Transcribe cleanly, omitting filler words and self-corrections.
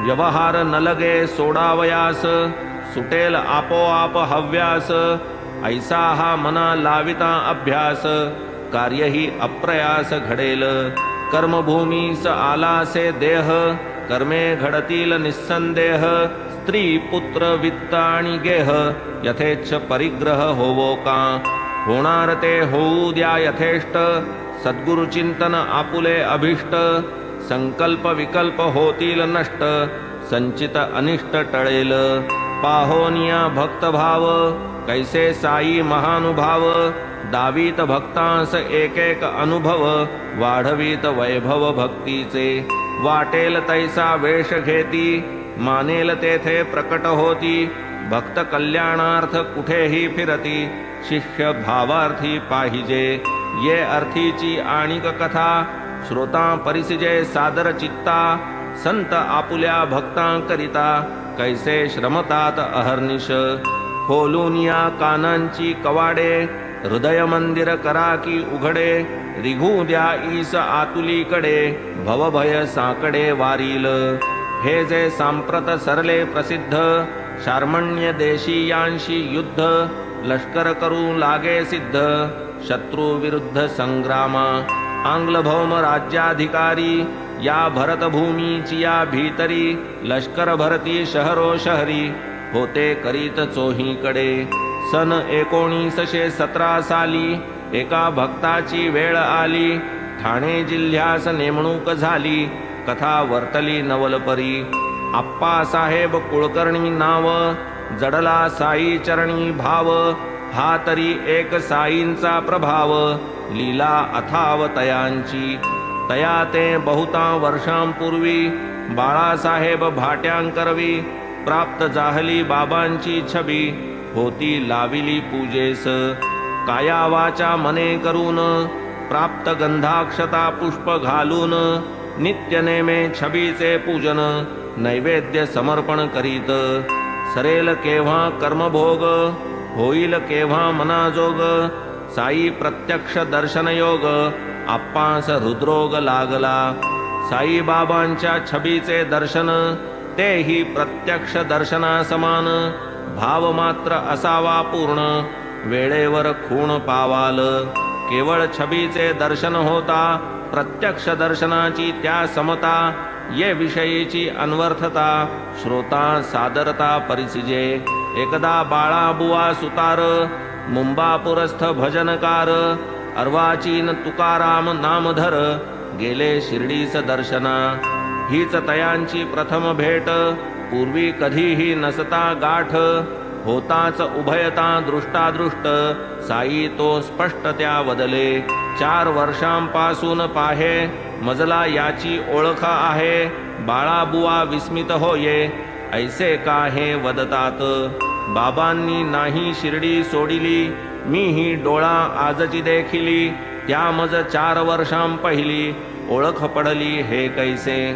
व्यवहार न लगे सोडावयास, सुटेल आपोआप हव्यास, ऐसा हा मना लाविता अभ्यास, कार्यही अप्रयास घडेल। कर्मभूमीस आलासे देह, कर्मे घडतील निस्संदेह, स्त्री पुत्र वित्त आणि गेह, यथेच्छ परिग्रह होवो का। होणार ते होऊ द्या यथेष्ट, सद्गुरु चिंतन आपुले अभिष्ट, संकल्प विकल्प होतील नष्ट, संचित अनिष्ट टळेल। पाहोनिया भक्तभाव, कैसे साई महानुभाव, दावीत भक्तांस एक एक अनुभव, वाढवीत वैभव भक्तीचे। वाटेल तैसा वेश घेती, मानेल तेथे प्रकट होती, भक्त कल्याणार्थ कुठेही फिरती, शिष्य भावार्थी पाहिजे। ये अर्थीची आणिक कथा, श्रोता परिसिजे सादर चित्ता, संत आपुल्या भक्तांकरिता, कैसे श्रमतात अहर्निश। खोलूनिया कानांची कवाडे, हृदय मंदिर करा की उघडे, रिघू द्या ईस आतुलीकडे, भवभय साकडे वारील। हे जे सांप्रत सरले प्रसिद्ध, शार्मण्य देशीयांशी युद्ध, लष्कर करू लागे सिद्ध, शत्रु विरुद्ध संग्रामा। आंग्ल भौम राज्याधिकारी, या भरतभूमीची या भीतरी, लष्कर भरती शहरो शहरी, होते करीत चोहीकडे। सन 1917 साली, एका भक्ताची वेळ आली, ठाणे जिल्ह्यास नेमणूक झाली, कथा वर्तली नवलपरी। आप्पासाहेब कुळकर्णी नाव, जडला साई चरणी भाव, हा तरी एक साईंचा प्रभाव, लीला अथाव तयांची। तया ते बहुता वर्षांपूर्वी, बाळासाहेब भाट्यांकरवी, प्राप्त जाहली बाबांची छबी, होती लाविली पूजेस। काया वाचा मने करून, प्राप्त गंधाक्षता पुष्प घालून, नित्य नेमे छबीचे पूजन, नैवेद्य समर्पण करीत। सरेल केव्हा कर्मभोग, होईल केव्हा मनाजोग, साई प्रत्यक्ष दर्शनयोग, आप्पास हृदरोग लागला। साई बाबांच्या छबीचे दर्शन, तेही प्रत्यक्ष दर्शना समान, भाव मात्र असावा पूर्ण, वेळेवर खूण पावाल। केवळ छबीचे दर्शन होता, प्रत्यक्ष दर्शनाची त्या समता, ये विषयीची अन्वर्थता, श्रोता सादरता परिसिजे। एकदा बाळाबुवा सुतार, मुंबापुरस्थ भजनकार, अर्वाचीन तुकाराम नामधर, गेले शिर्डीस दर्शना। हीच तयांची प्रथम भेट, पूर्वी कधीही नसता गाठ, होताच उभयता दृष्टादृष्ट, साई तो स्पष्ट त्या वदले। 4 वर्षांपासून पाहे, मजला याची ओळख आहे, बाळाबुवा विस्मित होये, ऐसे का हे वदतात। बाबांनी नाही शिर्डी सोडिली, मीही डोळा आजची देखिली, त्या मज 4 वर्षां पहिली, ओळख पडली हे कैसे।